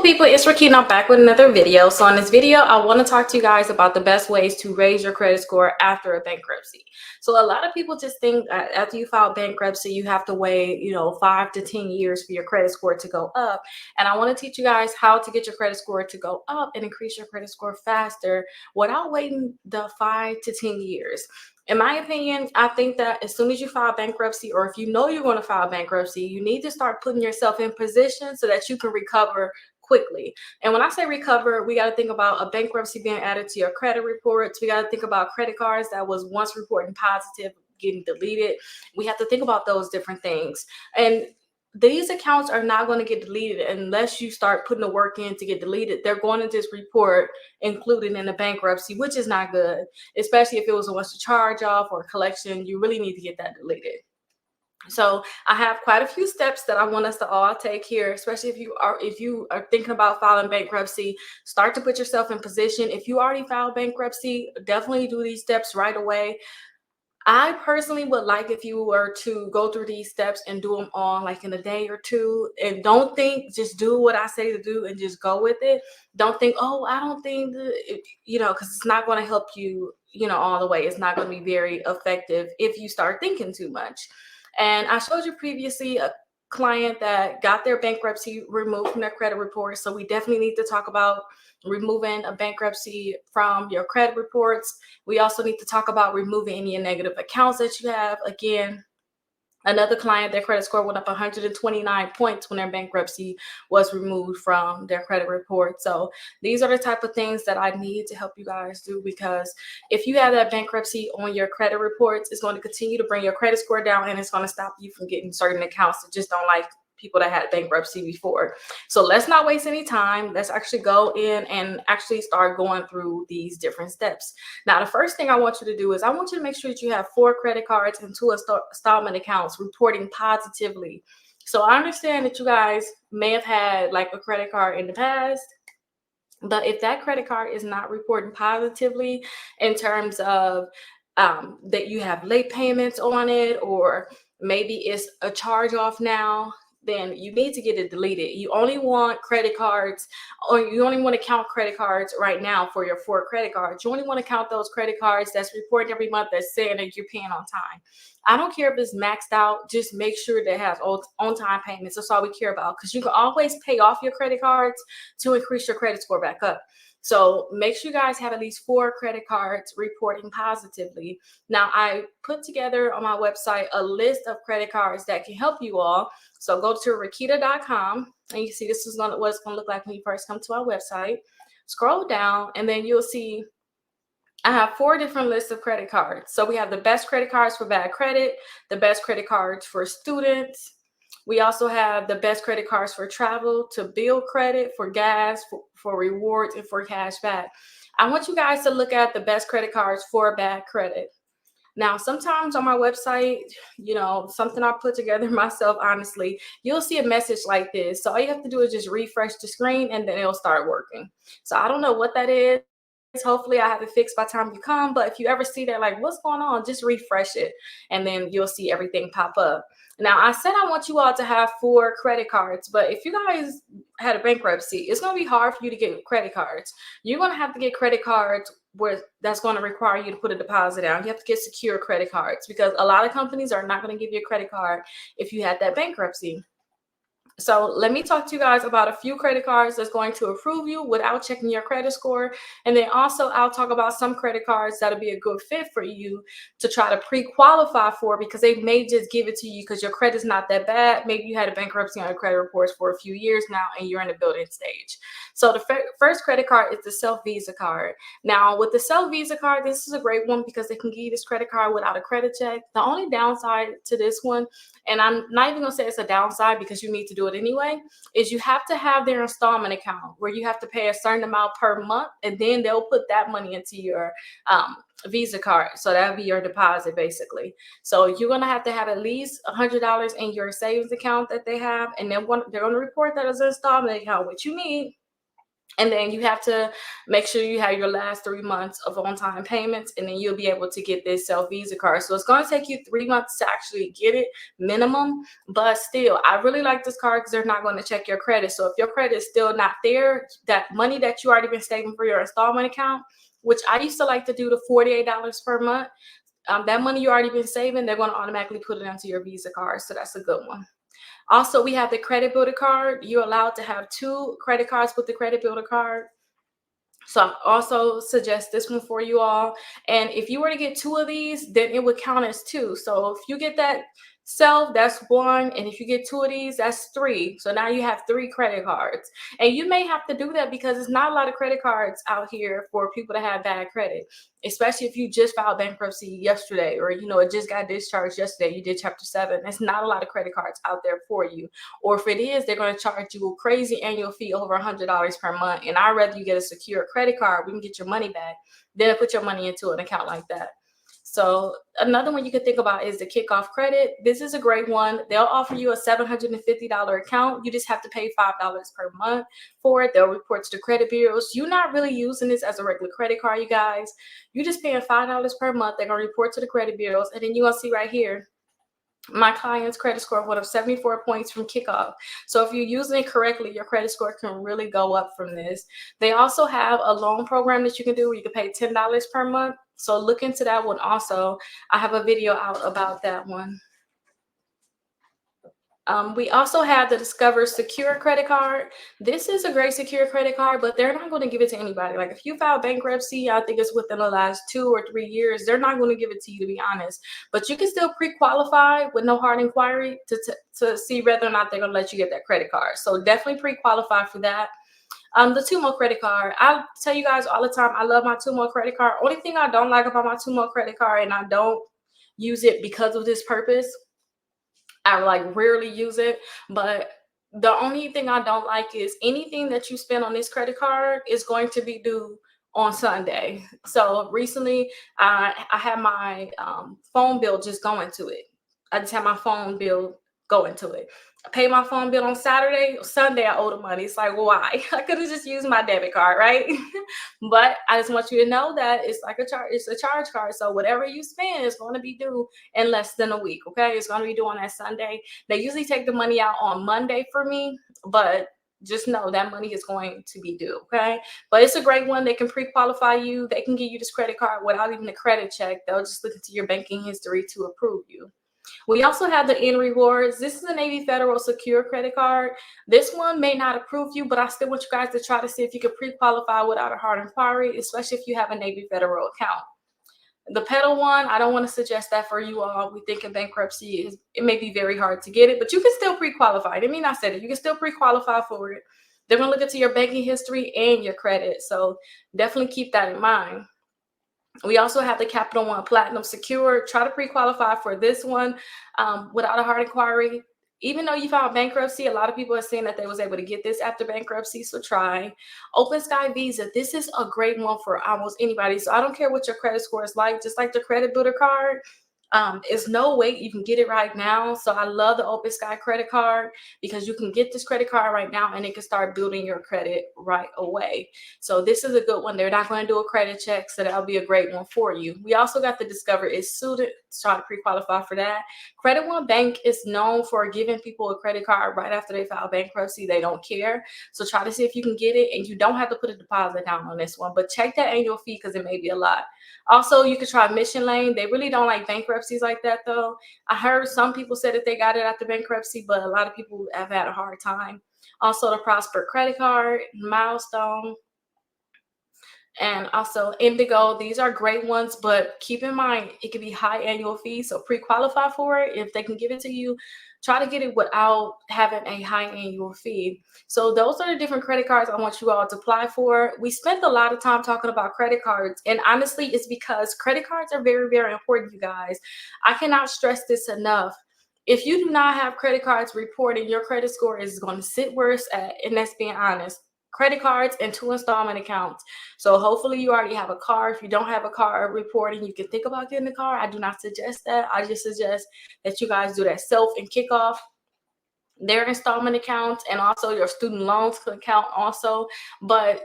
people, it's Rickita. I'm back with another video. So in this video, I want to talk to you guys about the best ways to raise your credit score after a bankruptcy. So a lot of people just think after you file bankruptcy, you have to wait, 5 to 10 years for your credit score to go up. And I want to teach you guys how to get your credit score to go up and increase your credit score faster without waiting the 5 to 10 years. In my opinion, I think that as soon as you file bankruptcy, or if you know you're going to file bankruptcy, you need to start putting yourself in position so that you can recover quickly. And when I say recover, we got to think about a bankruptcy being added to your credit reports. We got to think about credit cards that was once reporting positive getting deleted. We have to think about those different things. And these accounts are not going to get deleted unless you start putting the work in to get deleted. They're going to just report included in the bankruptcy, which is not good, especially if it was a once to charge off or collection. You really need to get that deleted. So I have quite a few steps that I want us to all take here, especially if you are thinking about filing bankruptcy. Start to put yourself in position. If you already filed bankruptcy, definitely do these steps right away. I personally would like if you were to go through these steps and do them all like in a day or two. And don't think, just do what I say to do and just go with it. Don't think, oh, I don't think, because it's not going to help you, all the way. It's not going to be very effective if you start thinking too much. And I showed you previously a client that got their bankruptcy removed from their credit report. So we definitely need to talk about removing a bankruptcy from your credit reports. We also need to talk about removing any negative accounts that you have. Again, another client, their credit score went up 129 points when their bankruptcy was removed from their credit report. So these are the type of things that I need to help you guys do, because if you have that bankruptcy on your credit reports, it's going to continue to bring your credit score down, and it's going to stop you from getting certain accounts that just don't like people that had bankruptcy before. So let's not waste any time. Let's actually go in and actually start going through these different steps. Now, the first thing I want you to do is I want you to make sure that you have 4 credit cards and 2 installment accounts reporting positively. So I understand that you guys may have had like a credit card in the past, but if that credit card is not reporting positively in terms of that you have late payments on it, or maybe it's a charge off now, then you need to get it deleted. You only want credit cards, or you only want to count credit cards right now for your 4 credit cards. You only want to count those credit cards that's reporting every month, that's saying that you're paying on time. I don't care if it's maxed out. Just make sure that it has on-time payments. That's all we care about, because you can always pay off your credit cards to increase your credit score back up. So make sure you guys have at least 4 credit cards reporting positively. Now, I put together on my website a list of credit cards that can help you all. So go to Rickita.com, and you see this is what it's going to look like when you first come to our website. Scroll down, and then you'll see I have 4 different lists of credit cards. So we have the best credit cards for bad credit, the best credit cards for students. We also have the best credit cards for travel, to build credit, for gas, for rewards, and for cash back. I want you guys to look at the best credit cards for bad credit. Now, sometimes on my website, something I put together myself, honestly, you'll see a message like this. So all you have to do is just refresh the screen, and then it'll start working. So I don't know what that is. Hopefully I have it fixed by the time you come. But if you ever see that, like, what's going on, just refresh it, and then you'll see everything pop up. Now, I said I want you all to have 4 credit cards, but if you guys had a bankruptcy, it's going to be hard for you to get credit cards. You're going to have to get credit cards where that's going to require you to put a deposit down. You have to get secure credit cards, because a lot of companies are not going to give you a credit card if you had that bankruptcy. So let me talk to you guys about a few credit cards that's going to approve you without checking your credit score. And then also I'll talk about some credit cards that'll be a good fit for you to try to pre-qualify for, because they may just give it to you because your credit's not that bad. Maybe you had a bankruptcy on your credit reports for a few years now, and you're in the building stage. So the first credit card is the Self Visa card. Now, with the Self Visa card, this is a great one because they can give you this credit card without a credit check. The only downside to this one, and I'm not even going to say it's a downside because you need to do it anyway, is you have to have their installment account where you have to pay a certain amount per month, and then they'll put that money into your Visa card. So that'll be your deposit, basically. So you're going to have at least $100 in your savings account that they have, and they're going to report that as an installment account. What you need And then you have to make sure you have your last 3 months of on-time payments, and then you'll be able to get this self Visa card. So it's going to take you 3 months to actually get it minimum, but still, I really like this card because they're not going to check your credit. So if your credit is still not there, that money that you already been saving for your installment account, which I used to like to do the $48 per month, that money you already been saving, they're going to automatically put it onto your Visa card. So that's a good one. Also, we have the credit builder card. You're allowed to have 2 credit cards with the credit builder card. So I also suggest this one for you all. And if you were to get 2 of these, then it would count as 2. So if you get that self, that's 1. And if you get 2 of these, that's 3. So now you have 3 credit cards. And you may have to do that because it's not a lot of credit cards out here for people to have bad credit, especially if you just filed bankruptcy yesterday, or it just got discharged yesterday, you did chapter 7. There's not a lot of credit cards out there for you. Or if it is, they're going to charge you a crazy annual fee over $100 per month. And I'd rather you get a secure credit card, we can get your money back, than put your money into an account like that. So another one you can think about is the kickoff credit. This is a great one. They'll offer you a $750 account. You just have to pay $5 per month for it. They'll report to the credit bureaus. You're not really using this as a regular credit card, you guys. You're just paying $5 per month. They're going to report to the credit bureaus. And then you're going to see right here, my client's credit score went up 74 points from kickoff. So if you're using it correctly, your credit score can really go up from this. They also have a loan program that you can do where you can pay $10 per month. So look into that one also. I have a video out about that one. We also have the Discover Secure credit card. This is a great secure credit card, but they're not going to give it to anybody. Like if you file bankruptcy, I think it's within the last 2 or 3 years, they're not going to give it to you, to be honest. But you can still pre-qualify with no hard inquiry to see whether or not they're going to let you get that credit card. So definitely pre-qualify for that. The Tumo credit card. I tell you guys all the time, I love my Tumo credit card. Only thing I don't like about my Tumo credit card, and I don't use it because of this purpose, I like rarely use it, but the only thing I don't like is anything that you spend on this credit card is going to be due on Sunday. So recently, I had my phone bill just going to it. I just had my phone bill going to it. I paid my phone bill on Saturday. Sunday, I owe the money. It's like, why? I could have just used my debit card, right? But I just want you to know that it's like a charge. It's a charge card. So whatever you spend is going to be due in less than a week. Okay, it's going to be due on that Sunday. They usually take the money out on Monday for me, but just know that money is going to be due. Okay, but it's a great one. They can pre-qualify you. They can give you this credit card without even a credit check. They'll just look into your banking history to approve you. We also have the N Rewards. This is a Navy Federal Secure credit card. This one may not approve you, but I still want you guys to try to see if you can pre-qualify without a hard inquiry, especially if you have a Navy Federal account. The pedal one, I don't want to suggest that for you all. We think in bankruptcy, it may be very hard to get it, but you can still pre-qualify. I mean, I said it. You can still pre-qualify for it. They're going to look into your banking history and your credit. So definitely keep that in mind. We also have the Capital One Platinum Secure. Try to pre-qualify for this one without a hard inquiry. Even though you filed bankruptcy, a lot of people are saying that they was able to get this after bankruptcy, so try. Open Sky Visa. This is a great one for almost anybody. So I don't care what your credit score is like, just like the credit builder card. It's no way you can get it right now. So I love the Open Sky credit card because you can get this credit card right now and it can start building your credit right away. So this is a good one. They're not going to do a credit check, so that'll be a great one for you. We also got the Discover is Suited. Try to pre-qualify for that. Credit One Bank is known for giving people a credit card right after they file bankruptcy. They don't care. So try to see if you can get it, and you don't have to put a deposit down on this one, but check that annual fee because it may be a lot. Also, you could try Mission Lane. They really don't like bankruptcies like that, though. I heard some people say that they got it after bankruptcy, but a lot of people have had a hard time. Also, the Prosper credit card, Milestone, and also Indigo. These are great ones, but keep in mind it can be high annual fees. So pre-qualify for it. If they can give it to you, try to get it without having a high annual fee. So those are the different credit cards I want you all to apply for. We spent a lot of time talking about credit cards, and honestly, it's because credit cards are very, very important, you guys. I cannot stress this enough. If you do not have credit cards reporting, your credit score is going to sit where it's at, and that's being honest. Credit cards and 2 installment accounts. So hopefully you already have a car. If you don't have a car reporting, you can think about getting a car. I do not suggest that. I just suggest that you guys do that self and kickoff. their installment accounts, and also your student loans account also. But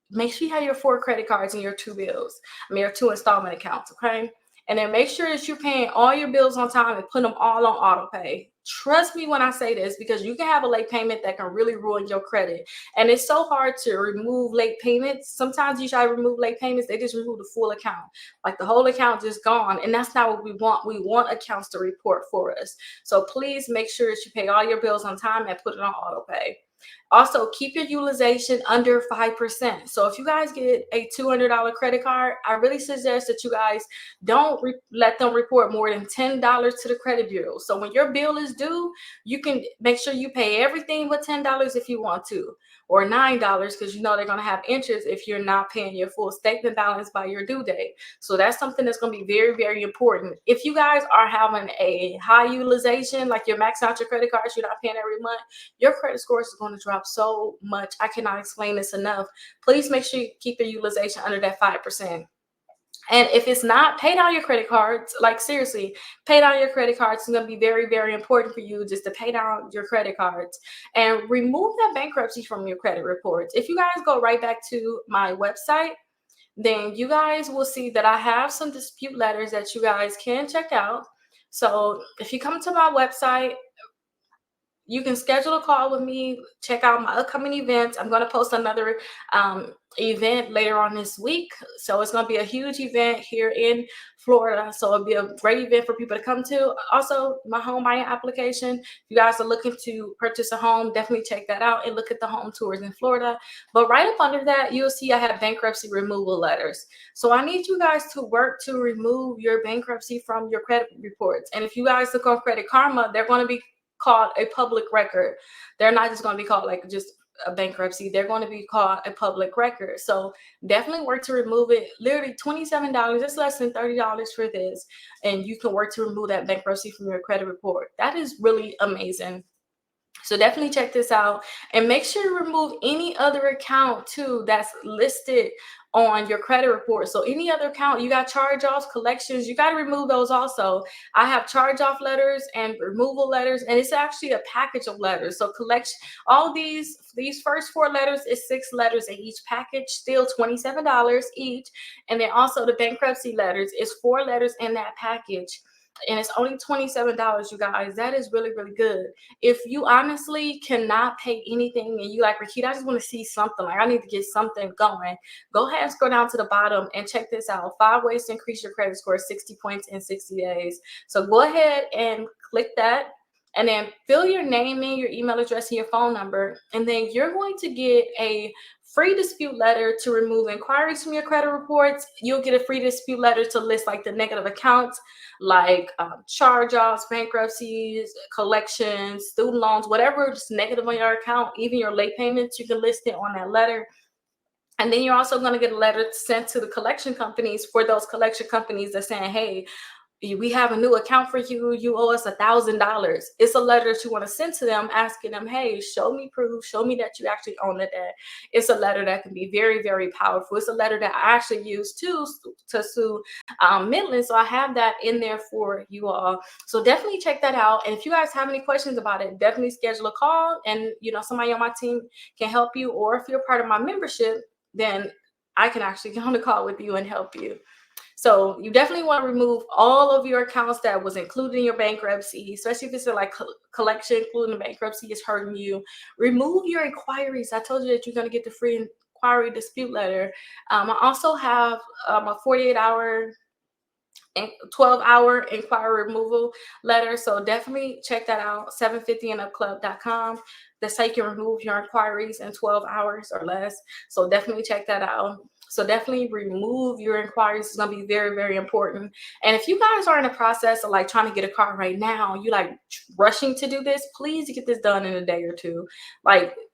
make sure you have your 4 credit cards and your 2 bills. I mean, your 2 installment accounts, okay? And then make sure that you're paying all your bills on time and put them all on auto pay. Trust me when I say this, because you can have a late payment that can really ruin your credit. And it's so hard to remove late payments. Sometimes you try to remove late payments, they just remove the full account. Like the whole account just gone. And that's not what we want. We want accounts to report for us. So please make sure that you pay all your bills on time and put it on auto pay. Also, keep your utilization under 5%. So if you guys get a $200 credit card, I really suggest that you guys don't let them report more than $10 to the credit bureau. So when your bill is due, you can make sure you pay everything but $10 if you want to, or $9, because you know they're going to have interest if you're not paying your full statement balance by your due date. So that's something that's going to be very, very important. If you guys are having a high utilization, like you're maxing out your credit cards, you're not paying every month, your credit scores is going to drop so much. I cannot explain this enough. Please make sure you keep your utilization under that 5%. And if it's not, pay down your credit cards. Like seriously, pay down your credit cards. It's going to be very, very important for you just to pay down your credit cards and remove that bankruptcy from your credit reports. If you guys go right back to my website, then you guys will see that I have some dispute letters that you guys can check out. So if you come to my website, you can schedule a call with me, check out my upcoming events. I'm going to post another event later on this week. So it's going to be a huge event here in Florida. So it'll be a great event for people to come to. Also, my home buying application. If you guys are looking to purchase a home, definitely check that out and look at the home tours in Florida. But right up under that, you'll see I have bankruptcy removal letters. So I need you guys to work to remove your bankruptcy from your credit reports. And if you guys look on Credit Karma, they're going to be called a public record. They're not just going to be called like just a bankruptcy. They're going to be called a public record. So definitely work to remove it. Literally $27. It's less than $30 for this. And you can work to remove that bankruptcy from your credit report. That is really amazing. So definitely check this out and make sure you remove any other account too that's listed on your credit report. So any other account, you got charge-offs, collections, you got to remove those also. I have charge-off letters and removal letters, and it's actually a package of letters. So collection, all these first 4 letters is 6 letters in each package, still $27 each. And then also the bankruptcy letters is 4 letters in that package. And it's only $27, you guys. That is really, really good. If you honestly cannot pay anything and you like, Rickita, I just want to see something, like I need to get something going, go ahead and scroll down to the bottom and check this out. 5 ways to increase your credit score, 60 points in 60 days. So go ahead and click that. And then fill your name in, your email address, and your phone number. And then you're going to get a free dispute letter to remove inquiries from your credit reports. You'll get a free dispute letter to list like the negative accounts, like charge-offs, bankruptcies, collections, student loans, whatever is negative on your account, even your late payments, you can list it on that letter. And then you're also going to get a letter sent to the collection companies for those collection companies that saying, hey, we have a new account for you. You owe us $1,000. It's a letter that you want to send to them asking them, hey, show me proof. Show me that you actually own the debt. It's a letter that can be very, very powerful. It's a letter that I actually use to sue Midland. So I have that in there for you all. So definitely check that out. And if you guys have any questions about it, definitely schedule a call and, somebody on my team can help you. Or if you're part of my membership, then I can actually get on the call with you and help you. So you definitely want to remove all of your accounts that was included in your bankruptcy, especially if it's a collection, including bankruptcy is hurting you. Remove your inquiries. I told you that you're going to get the free inquiry dispute letter. I also have a 48-hour and 12-hour inquiry removal letter. So definitely check that out, 750andupclub.com. That's how you can remove your inquiries in 12 hours or less. So definitely check that out. So definitely remove your inquiries. It's going to be very, very important. And if you guys are in the process of trying to get a car right now, you rushing to do this, please get this done in a day or two.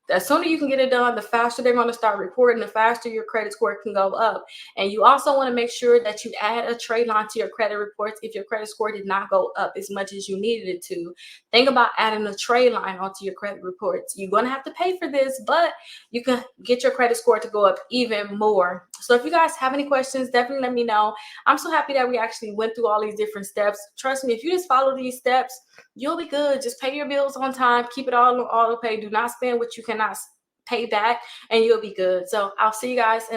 the sooner you can get it done, the faster they're going to start reporting, the faster your credit score can go up. And you also want to make sure that you add a trade line to your credit reports if your credit score did not go up as much as you needed it to. Think about adding a trade line onto your credit reports. You're going to have to pay for this, but you can get your credit score to go up even more. So if you guys have any questions, definitely let me know. I'm so happy that we actually went through all these different steps. Trust me, if you just follow these steps, you'll be good. Just pay your bills on time, keep it all on auto pay, do not spend what you cannot pay back, and you'll be good. So I'll see you guys in